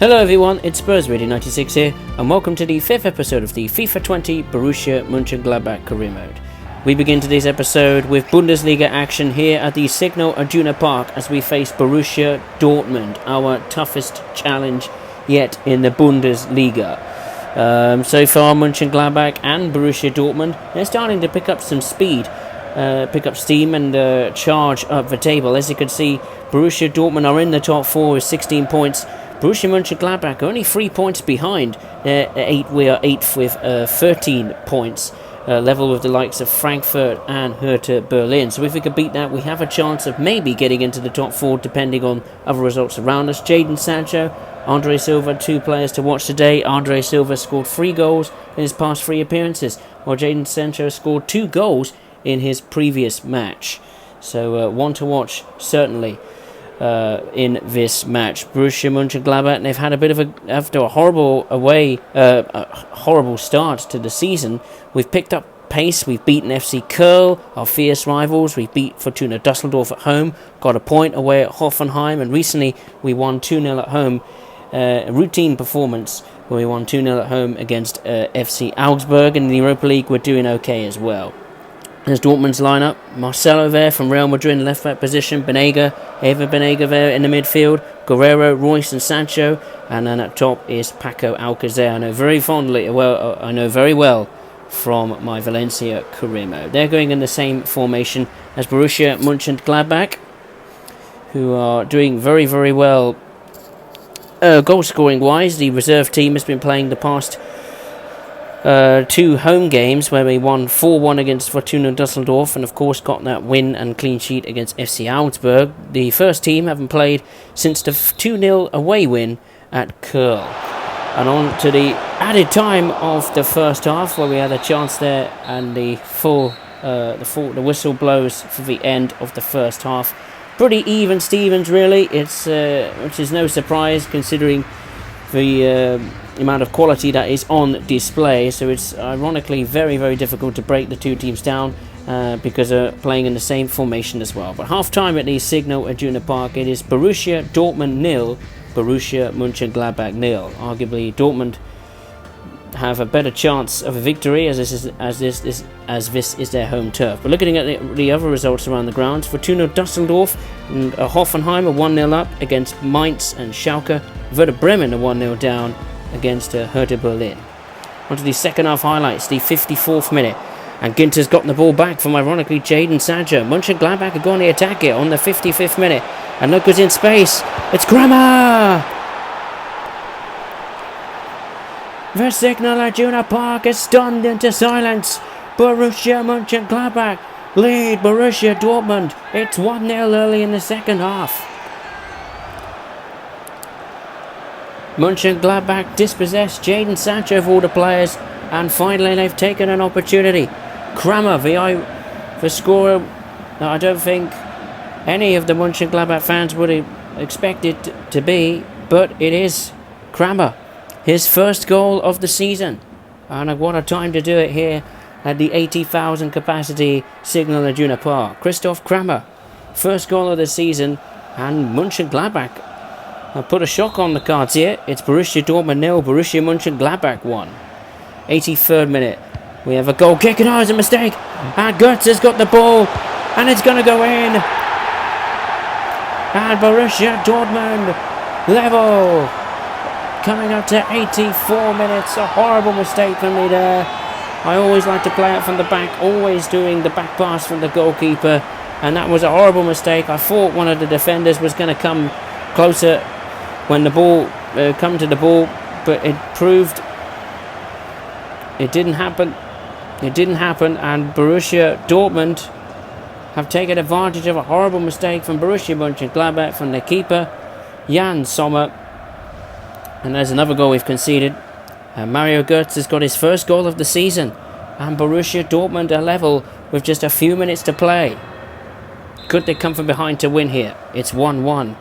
Hello everyone, it's Spurs Radio 96 here, and welcome to the 5th episode of the FIFA 20 Borussia Mönchengladbach career mode. We begin today's episode with Bundesliga action here at the Signal Iduna Park as we face Borussia Dortmund, our toughest challenge yet in the Bundesliga. So far, Mönchengladbach and Borussia Dortmund, they're starting to pick up some speed, pick up steam and charge up the table. As you can see, Borussia Dortmund are in the top 4 with 16 points. Borussia Mönchengladbach only 3 points behind. We are 8th with 13 points, level with the likes of Frankfurt and Hertha Berlin. So if we could beat that, we have a chance of maybe getting into the top 4 depending on other results around us. Jadon Sancho, Andre Silva, 2 players to watch today. Andre Silva scored 3 goals in his past 3 appearances, while Jadon Sancho scored 2 goals in his previous match. So one to watch certainly. In this match, Borussia Mönchengladbach, they've had a bit of after a horrible start to the season. We've picked up pace. We've beaten FC Köln, our fierce rivals. We beat Fortuna Düsseldorf at home, got a point away at Hoffenheim, and recently we won 2-0 at home. A routine performance where we won 2-0 at home against FC Augsburg. In the Europa League, we're doing okay as well. There's Dortmund's lineup. Marcelo there from Real Madrid in left back position. Eva Banega there in the midfield. Guerrero, Royce and Sancho. And then up top is Paco Alcacer. I know very well from my Valencia career mode. They're going in the same formation as Borussia Mönchengladbach, who are doing very, very well goal scoring wise. The reserve team has been playing the past 2 home games where we won 4-1 against Fortuna Düsseldorf and of course got that win and clean sheet against FC Augsburg. The first team haven't played since the 2-0 away win at Köln. And on to the added time of the first half where we had a chance there, and the whistle blows for the end of the first half. Pretty even Stevens really, it's which is no surprise considering the amount of quality that is on display. So it's ironically very, very difficult to break the 2 teams down because they're playing in the same formation as well. But half time at the Signal Iduna Park, it is Borussia Dortmund 0, Borussia Mönchengladbach 0. Arguably Dortmund have a better chance of a victory as this is their home turf. But looking at the other results around the grounds, Fortuna Düsseldorf and Hoffenheim are 1-0 up against Mainz and Schalke. Werder Bremen are 1-0 down against Hertha Berlin. On to the second half highlights, the 54th minute. And Ginter's got the ball back from, ironically, Jadon Sancho. Mönchengladbach are going to attack it on the 55th minute. And look who's in space. It's Kramer! The Signal Iduna Park is stunned into silence. Borussia Mönchengladbach lead Borussia Dortmund. It's 1-0 early in the second half. Mönchengladbach dispossessed Jadon Sancho of all the players, and finally they've taken an opportunity. Kramer, the scorer that I don't think any of the Mönchengladbach fans would have expected to be, but it is Kramer. His first goal of the season, and what a time to do it here at the 80,000 capacity Signal Iduna Park. Christoph Kramer, first goal of the season, and Mönchengladbach put a shock on the cards here. It's Borussia Dortmund 0, Borussia Mönchengladbach 1. 83rd minute. We have a goal kick, and it's a mistake. And Götze has got the ball, and it's going to go in. And Borussia Dortmund level. Coming up to 84 minutes. A horrible mistake from me there. I always like to play it from the back, always doing the back pass from the goalkeeper. And that was a horrible mistake. I thought one of the defenders was going to come closer when the ball come to the ball, but it proved it didn't happen. And Borussia Dortmund have taken advantage of a horrible mistake from Borussia Mönchengladbach from their keeper Jan Sommer. And there's another goal we've conceded. Mario Götze has got his first goal of the season, and Borussia Dortmund are level with just a few minutes to play. Could they come from behind to win here? It's 1-1.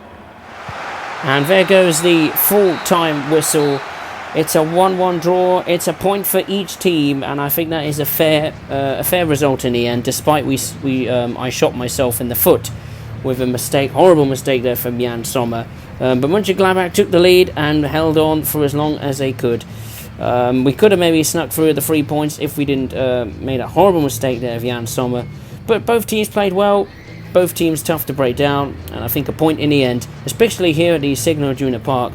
And there goes the full-time whistle. It's a 1-1 draw. It's a point for each team, and I think that is a fair result in the end. Despite I shot myself in the foot with a mistake, horrible mistake there from Jan Sommer. But Mönchengladbach took the lead and held on for as long as they could. We could have maybe snuck through the 3 points if we didn't made a horrible mistake there of Jan Sommer. But both teams played well. Both teams tough to break down, and I think a point in the end, especially here at the Signal Iduna Park,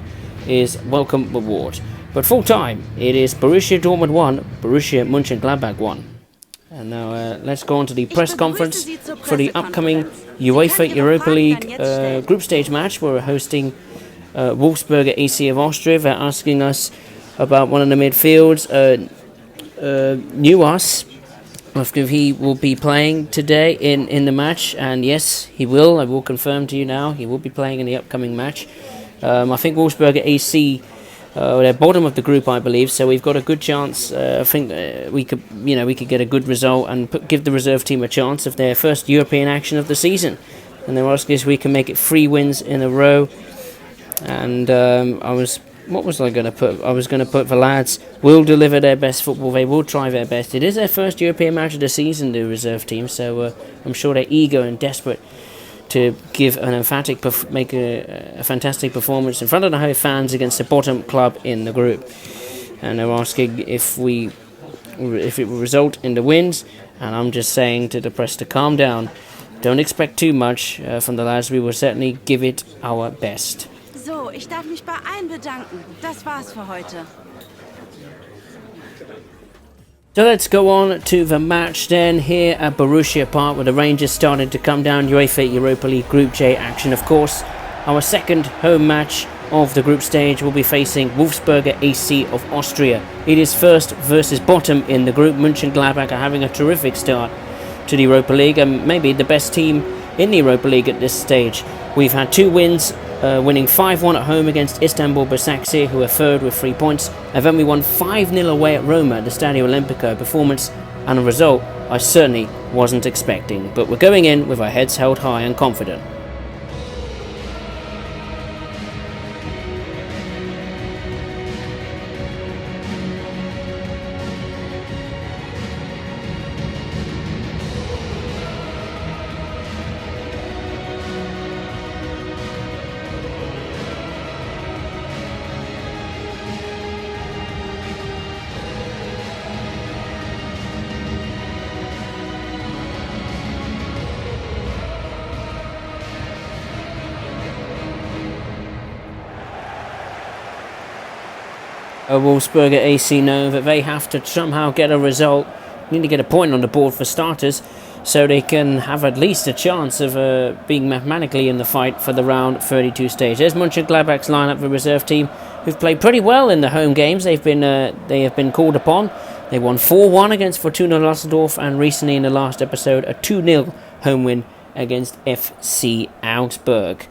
is welcome reward. But full time, it is Borussia Dortmund 1, Borussia Mönchengladbach 1. And now let's go on to the press conference for the upcoming UEFA Europa League group stage match. We're hosting Wolfsberger AC of Austria. They're asking us about one of the midfields, Nuas. If he will be playing today in the match, and yes, he will. I will confirm to you now, he will be playing in the upcoming match. I think Wolfsberger AC, they're bottom of the group, I believe, so we've got a good chance. I think we could get a good result and give the reserve team a chance of their first European action of the season. And they're asking if we can make it 3 wins in a row. And what was I going to put? I was going to put the lads will deliver their best football. They will try their best. It is their first European match of the season, the reserve team, so I'm sure they're eager and desperate to give an make a fantastic performance in front of the home fans against the bottom club in the group. And they're asking if it will result in the wins. And I'm just saying to the press to calm down. Don't expect too much from the lads. We will certainly give it our best. So, ich darf mich bei allen bedanken. Das war's für heute. So let's go on to the match then here at Borussia Park, where the Rangers started to come down. UEFA Europa League Group J action, of course. Our second home match of the group stage will be facing Wolfsberger AC of Austria. It is first versus bottom in the group. Mönchengladbach are having a terrific start to the Europa League, and maybe the best team in the Europa League at this stage. We've had 2 wins, winning 5-1 at home against Istanbul Basaksehir, who are third with 3 points, and then we won 5-0 away at Roma at the Stadio Olimpico. Performance and a result I certainly wasn't expecting, but we're going in with our heads held high and confident. Wolfsberger AC know that they have to somehow get a result, need to get a point on the board for starters, so they can have at least a chance of being mathematically in the fight for the round 32 stage. There's Mönchengladbach's lineup, the reserve team, who've played pretty well in the home games. They have been called upon. They won 4-1 against Fortuna Düsseldorf, and recently in the last episode a 2-0 home win against FC Augsburg.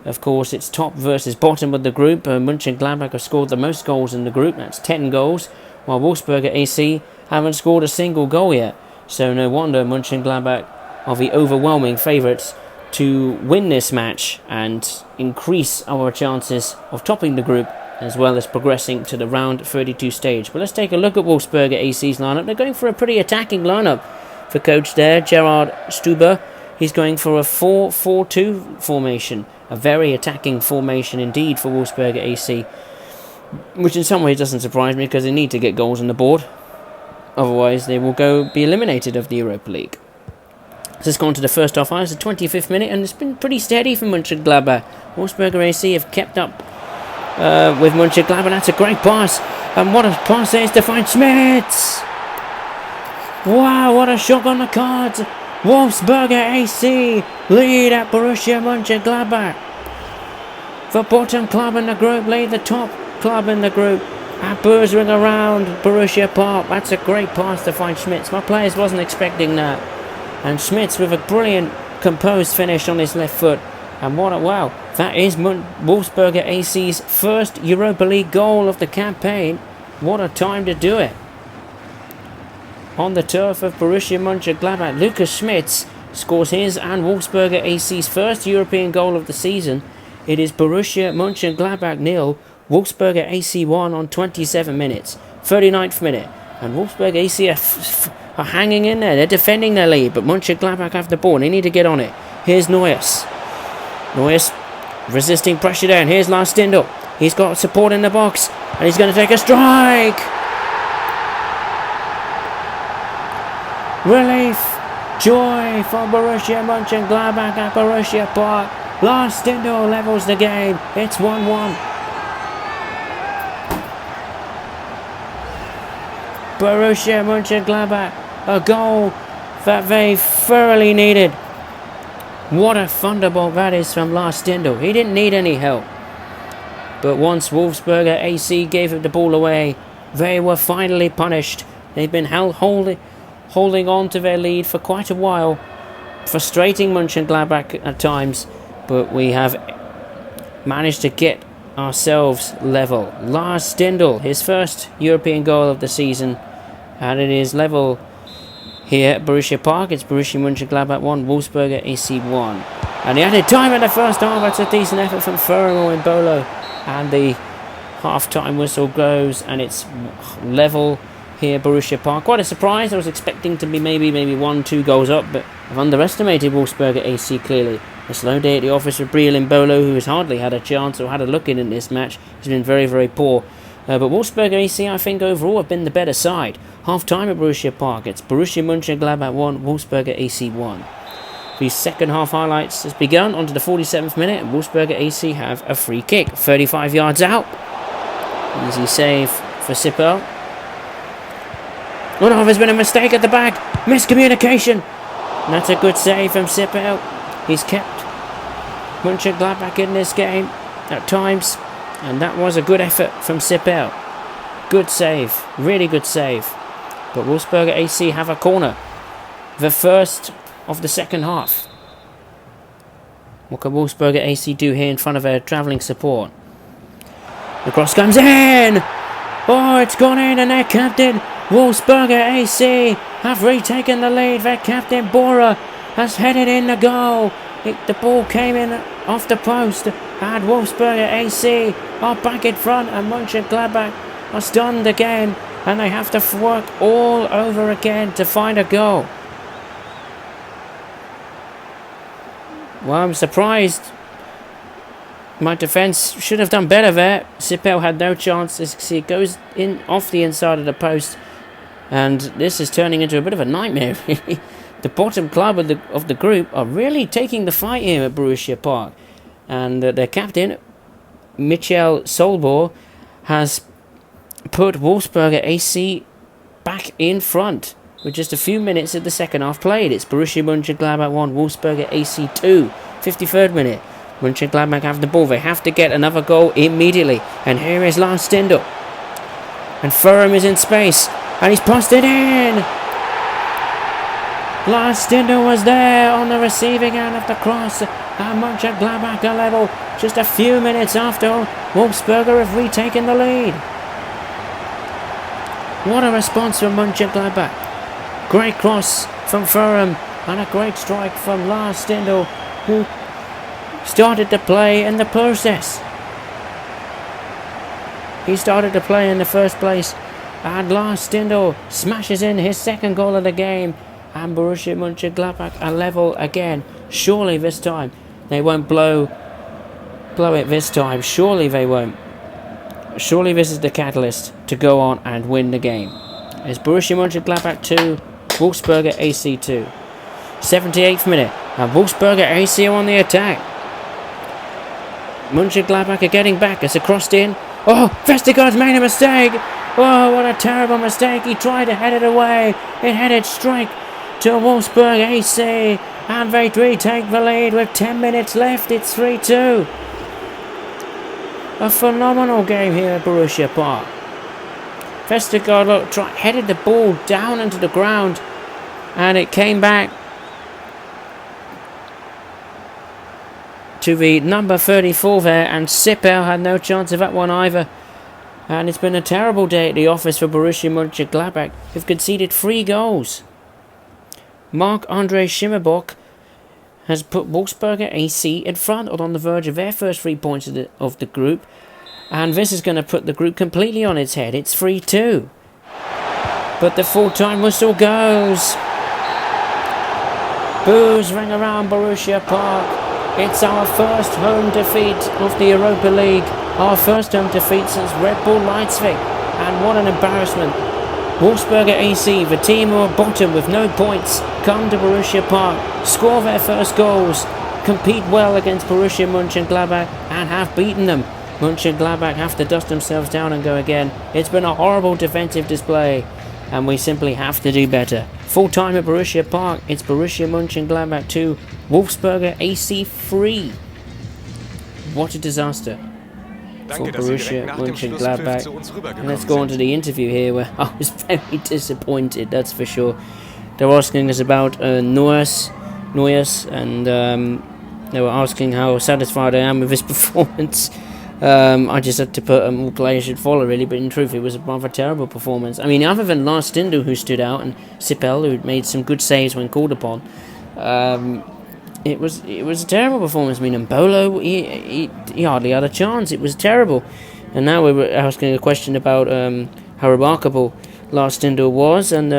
Of course, it's top versus bottom of the group. Mönchengladbach have scored the most goals in the group, that's 10 goals, while Wolfsberger AC haven't scored a single goal yet. So no wonder Mönchengladbach are the overwhelming favourites to win this match and increase our chances of topping the group, as well as progressing to the round 32 stage. But let's take a look at Wolfsberger AC's lineup. They're going for a pretty attacking lineup for coach there, Gerard Stuber. He's going for a 4-4-2 formation. A very attacking formation indeed for Wolfsberger AC, which in some ways doesn't surprise me because they need to get goals on the board. Otherwise, they will be eliminated of the Europa League. So let's go on to the first half. It's the 25th minute, and it's been pretty steady for Mönchengladbach. Wolfsberger AC have kept up with Mönchengladbach. That's a great pass. And what a pass there is to find Schmitz. Wow, what a shot on the cards. Wolfsberger AC lead at Borussia Mönchengladbach. The bottom club in the group lead the top club in the group. At buzzing around Borussia Park. That's a great pass to find Schmitz. My players wasn't expecting that. And Schmitz with a brilliant composed finish on his left foot. And wow, that is Wolfsberger AC's first Europa League goal of the campaign. What a time to do it. On the turf of Borussia Mönchengladbach, Lukas Schmitz scores his and Wolfsberger AC's first European goal of the season. It is Borussia Mönchengladbach 0, Wolfsberger AC 1 on 27 minutes. 39th minute, and Wolfsberger AC are hanging in there. They're defending their lead, but Mönchengladbach have the ball. They need to get on it. Here's Neuers. Neuers Resisting pressure there, and here's Lars Stindl. He's got support in the box, and he's going to take a strike. Relief, joy for Borussia Mönchengladbach at Borussia Park. Lars Stindl levels the game. It's 1-1. Borussia Mönchengladbach, a goal that they thoroughly needed. What a thunderbolt that is from Lars Stindl. He didn't need any help. But once Wolfsberger AC gave the ball away, they were finally punished. They've been holding on to their lead for quite a while, frustrating Mönchengladbach at times, but we have managed to get ourselves level. Lars Stindl, his first European goal of the season, and it is level here at Borussia Park. It's Borussia Mönchengladbach 1, Wolfsberger AC 1. And the added time in the first half, that's a decent effort from Ferraro and Bolo. And the half-time whistle goes, and it's level here at Borussia Park. Quite a surprise. I was expecting to be maybe 1-2 goals up, but I've underestimated Wolfsberger AC clearly. A slow day at the office for Briel Mbolo, who has hardly had a chance or had a look in this match. He's been very, very poor. But Wolfsberger AC, I think, overall have been the better side. Half-time at Borussia Park. It's Borussia Mönchengladbach 1, Wolfsberger AC 1. The second half highlights has begun onto the 47th minute, and Wolfsberger AC have a free kick. 35 yards out. Easy save for Sippel. Oh no, there's been a mistake at the back. Miscommunication. And that's a good save from Sippel. He's kept Mönchengladbach in this game at times, and that was a good effort from Sippel. Good save, really good save. But Wolfsberger AC have a corner. The first of the second half. What can Wolfsberger AC do here in front of their travelling support? The cross comes in! Oh, it's gone in, and their captain, Wolfsberger AC, have retaken the lead. Their captain, Bora, has headed in the goal. The ball came in off the post, and Wolfsberger AC are back in front, and Mönchengladbach are stunned again, and they have to work all over again to find a goal. Well, I'm surprised. My defence should have done better there. Sippel had no chance. As you see, it goes in off the inside of the post, and this is turning into a bit of a nightmare, really. The bottom club of the group are really taking the fight here at Borussia Park, and their captain, Michael Solbor, has put Wolfsberger AC back in front with just a few minutes of the second half played. It's Borussia Mönchengladbach 1, Wolfsberger AC 2, 53rd minute. Mönchengladbach have the ball. They have to get another goal immediately. And here is Lars Stindl. And Thuram is in space, and he's passed it in. Lars Stindl was there on the receiving end of the cross, and Mönchengladbach are level just a few minutes after Wolfsberger have retaken the lead. What a response from Mönchengladbach. Great cross from Thuram, and a great strike from Lars Stindl, who started to play in the process. He started to play in the first place, and Lars Stindl smashes in his second goal of the game, and Borussia Mönchengladbach are level again. Surely this time they won't blow it this time. Surely they won't. Surely this is the catalyst to go on and win the game. It's Borussia Mönchengladbach 2, Wolfsberger AC 2. 78th minute, and Wolfsberger AC are on the attack. Mönchengladbach are getting back. It's a crossed in. Oh, Vestergaard's made a mistake. Oh, what a terrible mistake. He tried to head it away. It headed straight to Wolfsberg AC, and they retake the lead with 10 minutes left. It's 3-2. A phenomenal game here at Borussia Park. Vestergaard headed the ball down into the ground, and it came back to the number 34 there, and Sippel had no chance of that one either. And it's been a terrible day at the office for Borussia Mönchengladbach, who've conceded 3 goals. Marc-Andre Schimmerbock has put Wolfsberger AC in front, or on the verge of their first 3 points of the group, and this is going to put the group completely on its head. It's 3-2. But the full-time whistle goes. Boos ring around Borussia Park, It's our first home defeat of the Europa League. Our first home defeat since Red Bull Leipzig. And what an embarrassment. Wolfsberger AC, the team who are bottom with no points, come to Borussia Park, score their first goals, compete well against Borussia Mönchengladbach and have beaten them. Mönchengladbach have to dust themselves down and go again. It's been a horrible defensive display and we simply have to do better. Full time at Borussia Park, it's Borussia Mönchengladbach 2, Wolfsberger AC 3. What a disaster for Borussia Mönchengladbach. And let's go on to the interview here where I was very disappointed, that's for sure. They were asking us about Neuers, and they were asking how satisfied I am with his performance. I just had to put more players should follow really, but in truth it was a rather terrible performance. I mean, other than Lars Stindl who stood out and Sipel who made some good saves when called upon, it was a terrible performance. I mean, Mbolo, he hardly had a chance. It was terrible. And now we were asking a question about how remarkable Lars Stindl was, and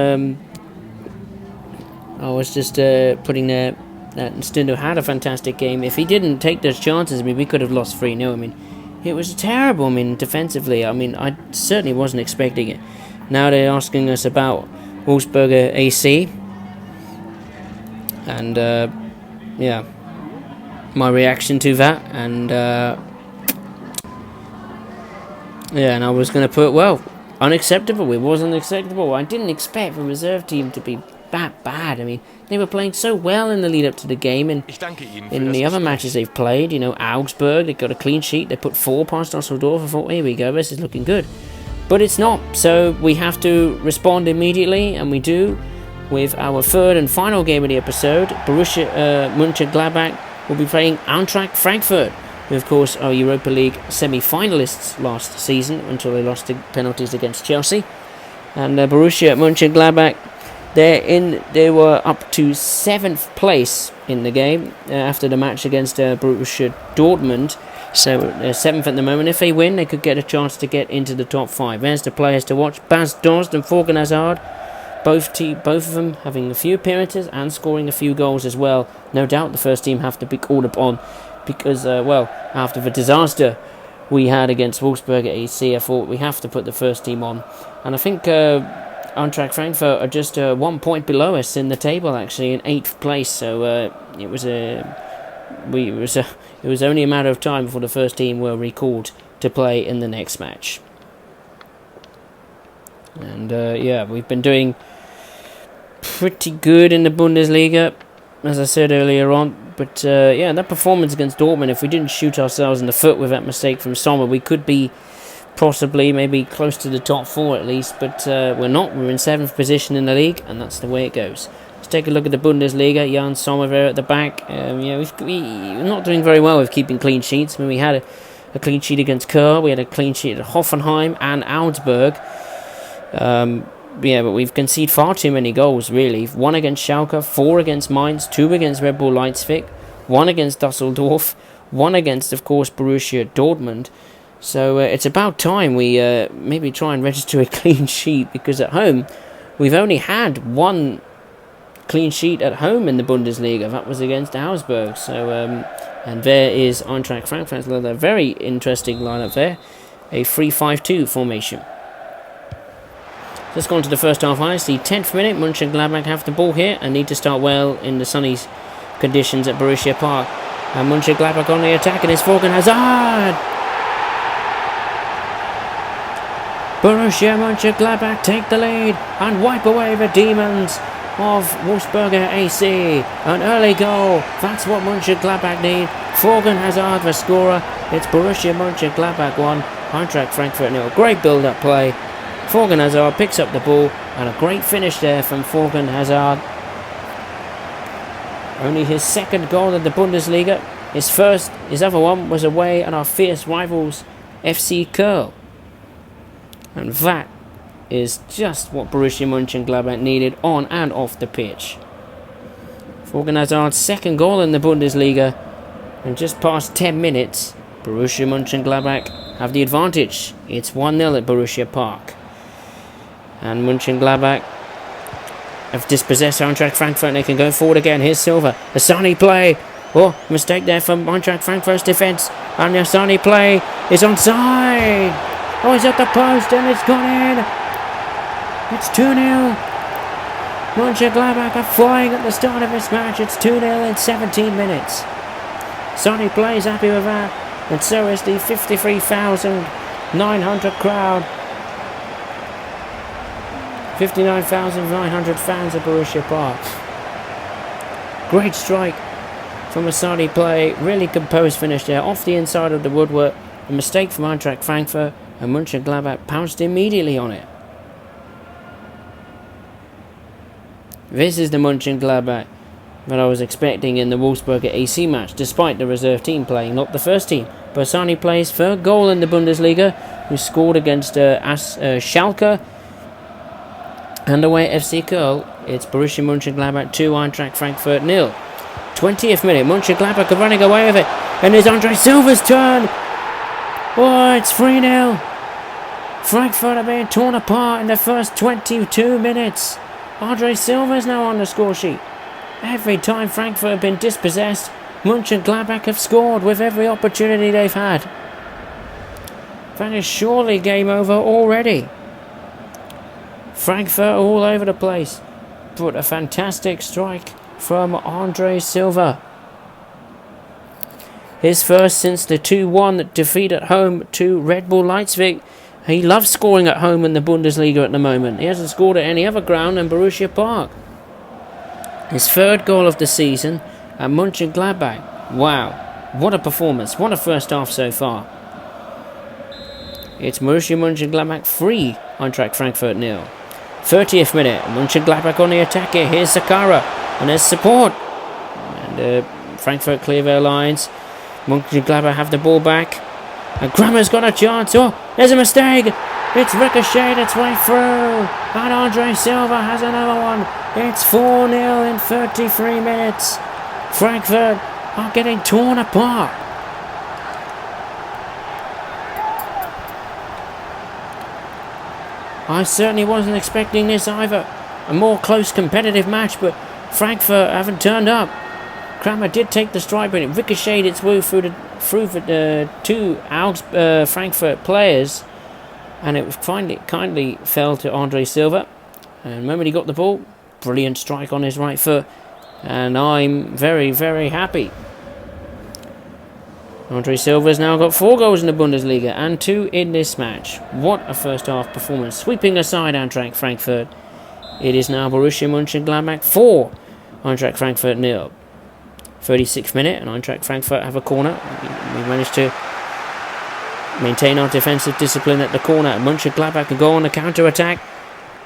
I was just putting there that Stindl had a fantastic game. If he didn't take those chances, I mean, we could have lost 3-0. I mean, it was terrible. I mean, defensively, I mean, I certainly wasn't expecting it. Now they're asking us about Wolfsberger AC, and yeah, my reaction to that, and yeah, and I was going to put, well, unacceptable. It was unacceptable. I didn't expect the reserve team to be that bad. I mean, they were playing so well in the lead up to the game, and in the other matches they've played, you know, Augsburg, they got a clean sheet, they put 4 past Dusseldorf. I thought, here we go, this is looking good. But it's not, so we have to respond immediately, and we do, with our third and final game of the episode. Borussia Mönchengladbach will be playing Eintracht Frankfurt, who of course are Europa League semi-finalists last season until they lost the penalties against Chelsea. And Borussia Mönchengladbach, they were up to 7th place in the game after the match against Borussia Dortmund. So they're 7th at the moment. If they win, they could get a chance to get into the top 5. There's the players to watch: Bas Dost and Thorgan Hazard. Both of them having a few appearances and scoring a few goals as well. No doubt the first team have to be called upon because, well, after the disaster we had against Wolfsberger AC, I thought we have to put the first team on. And I think Eintracht Frankfurt are just 1 point below us in the table, actually, in 8th place. So it was only a matter of time before the first team were recalled to play in the next match. And yeah, we've been doing pretty good in the Bundesliga, as I said earlier on. But yeah, that performance against Dortmund, if we didn't shoot ourselves in the foot with that mistake from Sommer, we could be possibly maybe close to the top 4 at least. But we're not. We're in 7th position in the league, and that's the way it goes. Let's take a look at the Bundesliga. Jan Sommer there at the back. Yeah, we're not doing very well with keeping clean sheets. I mean, we had a clean sheet against Kerr, we had a clean sheet at Hoffenheim and Augsburg. Yeah, but we've conceded far too many goals, really. 1 against Schalke, 4 against Mainz, 2 against Red Bull Leipzig, 1 against Dusseldorf, 1 against, of course, Borussia Dortmund. So it's about time we maybe try and register a clean sheet, because at home we've only had 1 clean sheet at home in the Bundesliga. That was against Augsburg. So and there is Eintracht Frankfurt. A very interesting lineup there. A 3-5-2 formation. Let's go on to the first half highlights. The 10th minute, Mönchengladbach have the ball here and need to start well in the sunny conditions at Borussia Park. And Mönchengladbach on the attack, and it's Thorgan Hazard! Borussia Mönchengladbach take the lead and wipe away the demons of Wolfsberger AC. An early goal, that's what Mönchengladbach need. Thorgan Hazard the scorer. It's Borussia Mönchengladbach 1, Eintracht Frankfurt 0. Great build-up play. Thorgan Hazard picks up the ball, and a great finish there from Thorgan Hazard. Only his 2nd goal in the Bundesliga. His other one was away at our fierce rivals FC Köln. And that is just what Borussia Mönchengladbach needed on and off the pitch. Thorgan Hazard's 2nd goal in the Bundesliga, and just past 10 minutes, Borussia Mönchengladbach have the advantage. It's 1-0 at Borussia Park. And Mönchengladbach have dispossessed Eintracht Frankfurt, and they can go forward again. Here's Silva. A sunny play. Oh, mistake there from Eintracht Frankfurt's defence. And the Asani play is onside. Oh, he's at the post and it's gone in. It's 2-0. Mönchengladbach are flying at the start of this match. It's 2-0 in 17 minutes. Sonny plays happy with that. And so is the 53,900 crowd. 59,900 fans at Borussia Park. Great strike from a Asani play. Really composed finish there. Off the inside of the woodwork. A mistake from Eintracht Frankfurt. And Mönchengladbach pounced immediately on it. This is the Mönchengladbach that I was expecting in the Wolfsburger AC match, despite the reserve team playing, not the first team. Asani plays third goal in the Bundesliga, who scored against Schalke. And away at FC Köln, it's Borussia Mönchengladbach 2, Eintracht Frankfurt 0. 20th minute, Mönchengladbach are running away with it, and it's Andre Silva's turn. Oh, it's 3-0. Frankfurt are being torn apart in the first 22 minutes. Andre Silva is now on the score sheet. Every time Frankfurt have been dispossessed, Mönchengladbach have scored with every opportunity they've had. That is surely game over already. Frankfurt are all over the place, but a fantastic strike from Andre Silva. His first since the 2-1 defeat at home to Red Bull Leipzig. He loves scoring at home in the Bundesliga at the moment. He hasn't scored at any other ground than Borussia Park. His third goal of the season at Mönchengladbach. Wow, what a performance. What a first half so far. It's Borussia Mönchengladbach 3, Eintracht Frankfurt 0. 30th minute, Mönchengladbach on the attack here. Here's Sakara, and there's support. And Frankfurt clear their lines. Mönchengladbach have the ball back. And Grammer's got a chance. Oh, there's a mistake. It's ricocheted its way through. And Andre Silva has another one. It's 4-0 in 33 minutes. Frankfurt are getting torn apart. I certainly wasn't expecting this either. A more close competitive match, but Frankfurt haven't turned up. Kramer did take the strike, but it ricocheted its way through the two Frankfurt players, and it kindly fell to Andre Silva. And the moment he got the ball, brilliant strike on his right foot, and I'm very, very happy. Andre Silva's now got 4 goals in the Bundesliga and 2 in this match. What a first half performance. Sweeping aside Eintracht Frankfurt. It is now Borussia Mönchengladbach 4, Eintracht Frankfurt 0. 36th minute, and Eintracht Frankfurt have a corner. We managed to maintain our defensive discipline at the corner. Mönchengladbach can go on the counter-attack.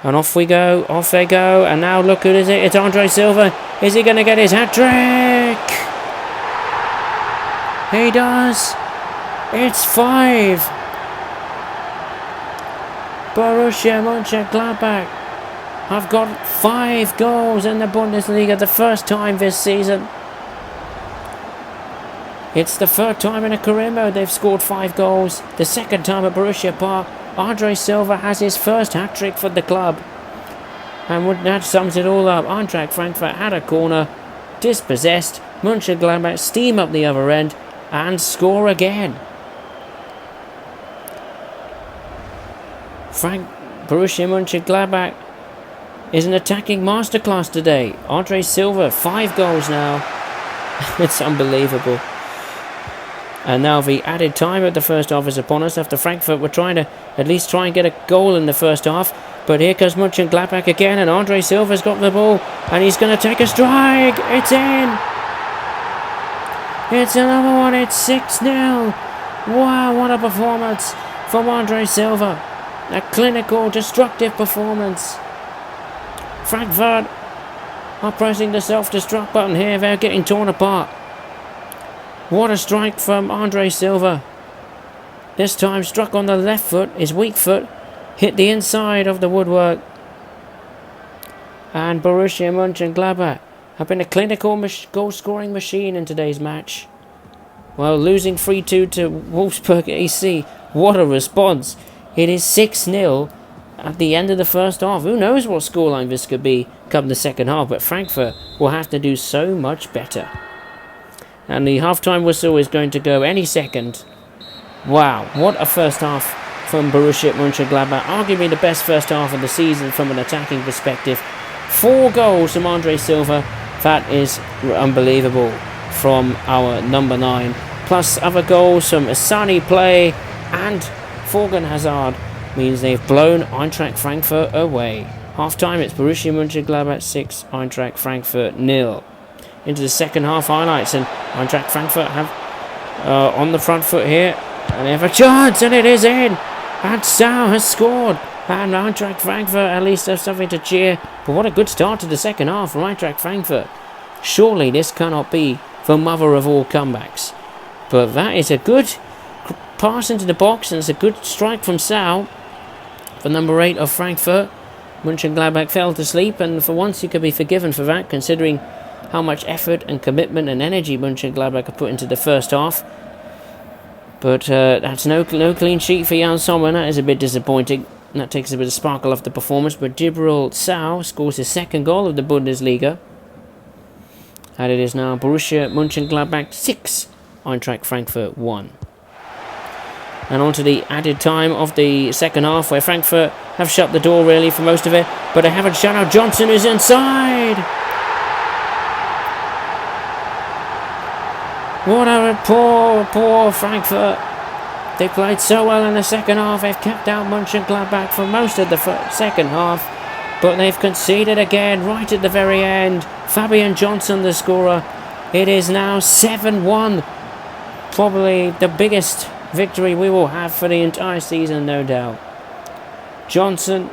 And off we go, off they go. And now look, who is it? It's Andre Silva. Is he going to get his hat-trick? He does. It's 5. Borussia Mönchengladbach have got 5 goals in the Bundesliga, the first time this season. It's the third time in a career mode they've scored 5 goals. The second time at Borussia Park. Andre Silva has his first hat-trick for the club. And that sums it all up. Eintracht Frankfurt had a corner, dispossessed. Mönchengladbach steam up the other end and score again. Borussia Mönchengladbach is an attacking masterclass today. Andre Silva, 5 goals now. It's unbelievable. And now the added time of the first half is upon us after Frankfurt were trying to at least try and get a goal in the first half. But here comes Mönchengladbach again, and Andre Silva's got the ball and he's going to take a strike. It's in. It's another one. It's 6-0. Wow, what a performance from Andre Silva. A clinical, destructive performance. Frankfurt are pressing the self-destruct button here. They're getting torn apart. What a strike from Andre Silva. This time struck on the left foot, his weak foot, hit the inside of the woodwork. And Borussia Mönchengladbach have been a clinical goal-scoring machine in today's match. Well, losing 3-2 to Wolfsburg AC, what a response. It is 6-0 at the end of the first half. Who knows what scoreline this could be come the second half, but Frankfurt will have to do so much better. And the half-time whistle is going to go any second. Wow, what a first half from Borussia Mönchengladbach. Arguably the best first half of the season from an attacking perspective. 4 goals from Andre Silva. That is unbelievable from our number 9. Plus other goals from Asani Play and Thorgan Hazard means they've blown Eintracht Frankfurt away. Half-time, it's Borussia Mönchengladbach 6, Eintracht Frankfurt 0. Into the second half highlights, and Eintracht Frankfurt have on the front foot here, and they have a chance, and it is in. And Sau has scored, and Eintracht Frankfurt at least have something to cheer. But what a good start to the second half from Eintracht Frankfurt. Surely this cannot be the mother of all comebacks. But that is a good pass into the box, and it's a good strike from Sau for number 8 of Frankfurt. Mönchengladbach fell to sleep, and for once you could be forgiven for that, considering how much effort and commitment and energy Mönchengladbach have put into the first half. But that's no clean sheet for Jan Sommer. That is a bit disappointing. And that takes a bit of sparkle off the performance. But Gibril Sau scores his second goal of the Bundesliga. And it is now Borussia Mönchengladbach 6, Eintracht Frankfurt 1. And on to the added time of the second half, where Frankfurt have shut the door really for most of it. But they haven't shut out Johnson, who's inside. What a poor Frankfurt. They played so well in the second half. They've kept out Mönchengladbach for most of the second half. But they've conceded again right at the very end. Fabian Johnson, the scorer. It is now 7-1. Probably the biggest victory we will have for the entire season, no doubt. Johnson,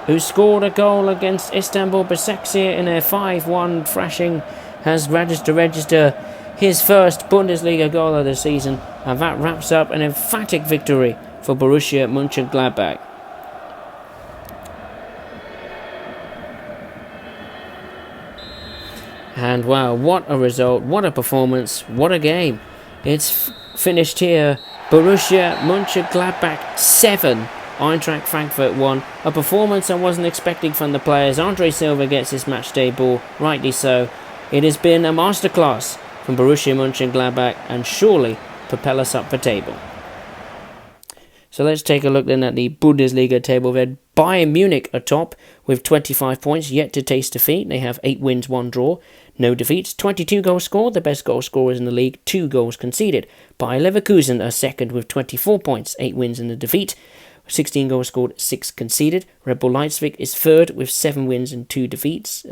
who scored a goal against Istanbul Basaksehir in a 5-1 thrashing, has managed to register his first Bundesliga goal of the season, and that wraps up an emphatic victory for Borussia Mönchengladbach. And wow, what a result, what a performance, what a game. It's finished here. Borussia Mönchengladbach 7, Eintracht Frankfurt 1. A performance I wasn't expecting from the players. Andre Silva gets his matchday ball, rightly so. It has been a masterclass from Borussia Mönchengladbach and surely propel us up the table. So let's take a look then at the Bundesliga table. Then Bayern Munich atop with 25 points, yet to taste defeat. They have 8 wins, 1 draw, no defeats. 22 goals scored, the best goal scorers in the league, 2 goals conceded. Bayer Leverkusen are second with 24 points, 8 wins and a defeat. 16 goals scored, 6 conceded. Red Bull Leipzig is third with 7 wins and 2 defeats.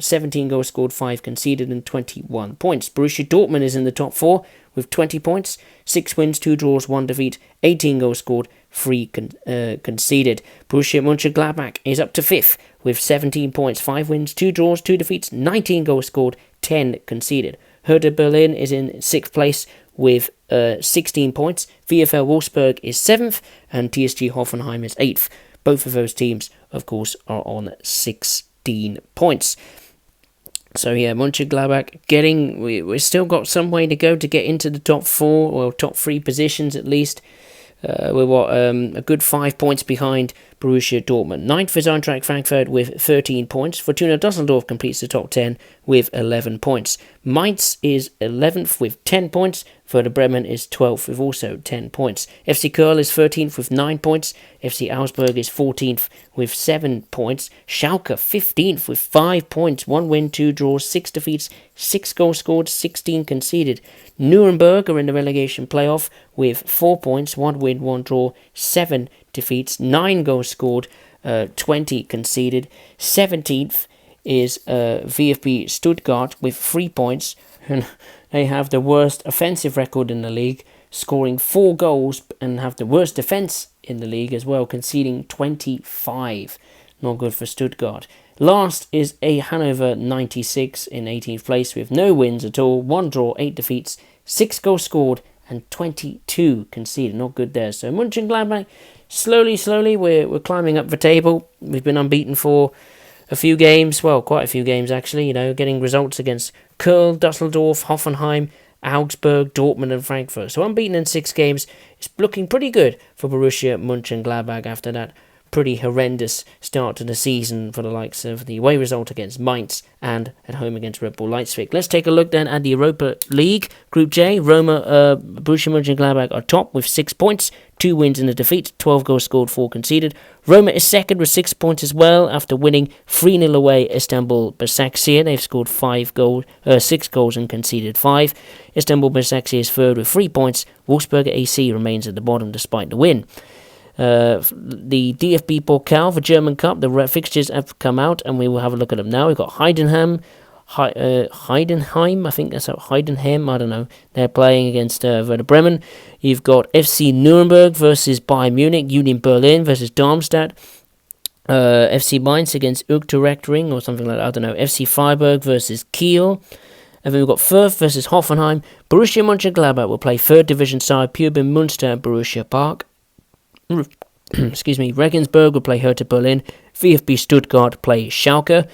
17 goals scored, 5 conceded and 21 points. Borussia Dortmund is in the top 4 with 20 points, 6 wins, 2 draws, 1 defeat. 18 goals scored, 3 conceded. Borussia Mönchengladbach is up to 5th with 17 points, 5 wins, 2 draws, 2 defeats, 19 goals scored, 10 conceded. Hertha Berlin is in 6th place with 16 points. VfL Wolfsburg is 7th and TSG Hoffenheim is 8th. Both of those teams, of course, are on 16 points. So yeah, Mönchengladbach we've still got some way to go to get into the top 4 or top 3 positions at least. We're a good 5 points behind Borussia Dortmund. 9th is Eintracht Frankfurt with 13 points. Fortuna Düsseldorf completes the top 10 with 11 points. Mainz is 11th with 10 points. Werder Bremen is 12th with also 10 points. FC Köln is 13th with 9 points. FC Augsburg is 14th with 7 points. Schalke 15th with 5 points. 1 win, 2 draws, 6 defeats, 6 goals scored, 16 conceded. Nuremberg are in the relegation playoff with 4 points, 1 win, 1 draw, 7 defeats, 9 goals scored, 20 conceded. 17th is VfB Stuttgart with 3 points, and they have the worst offensive record in the league, scoring 4 goals, and have the worst defence in the league as well, conceding 25. Not good for Stuttgart. Last is a Hannover 96 in 18th place with no wins at all, 1 draw, 8 defeats, 6 goals scored and 22 conceded. Not good there. So Mönchengladbach, slowly, we're climbing up the table. We've been unbeaten for a few games, well, quite a few games actually, getting results against Köln, Düsseldorf, Hoffenheim, Augsburg, Dortmund and Frankfurt. So unbeaten in 6 games. It's looking pretty good for Borussia Mönchengladbach after that pretty horrendous start to the season for the likes of the away result against Mainz and at home against Red Bull Leipzig. Let's take a look then at the Europa League. Group J, Borussia Mönchengladbach are top with 6 points, 2 wins and a defeat, 12 goals scored, 4 conceded. Roma is second with 6 points as well after winning 3-0 away Istanbul Başakşehir. They've scored 6 goals and conceded 5. Istanbul Başakşehir is third with 3 points. Wolfsburg AC remains at the bottom despite the win. The DFB Pokal for German Cup, the fixtures have come out and we will have a look at them now. We've got Heidenheim, I think that's how, Heidenheim, I don't know. They're playing against Werder Bremen. You've got FC Nuremberg versus Bayern Munich, Union Berlin versus Darmstadt, FC Mainz against Utrecht or something like that, I don't know. FC Freiburg versus Kiel. And then we've got Fürth versus Hoffenheim. Borussia Mönchengladbach will play 3rd division side Purbin Münster at Borussia Park. Excuse me. Regensburg will play Hertha Berlin. VfB Stuttgart play Schalke.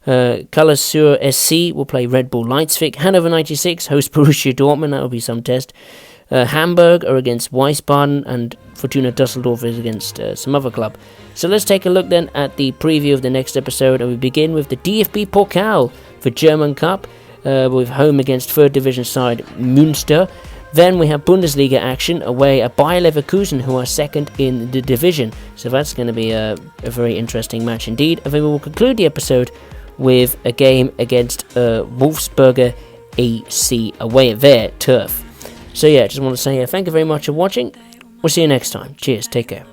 Karlsruhe SC will play Red Bull Leipzig. Hannover 96 host Borussia Dortmund. That will be some test. Hamburg are against Wiesbaden, and Fortuna Düsseldorf is against some other club. So let's take a look then at the preview of the next episode, and we begin with the DFB Pokal for German Cup, with home against 3rd division side Münster. Then we have Bundesliga action away at Bayer Leverkusen, who are 2nd in the division. So that's going to be a very interesting match indeed. And then we will conclude the episode with a game against Wolfsburger AC away at their turf. So yeah, just want to say thank you very much for watching. We'll see you next time. Cheers, take care.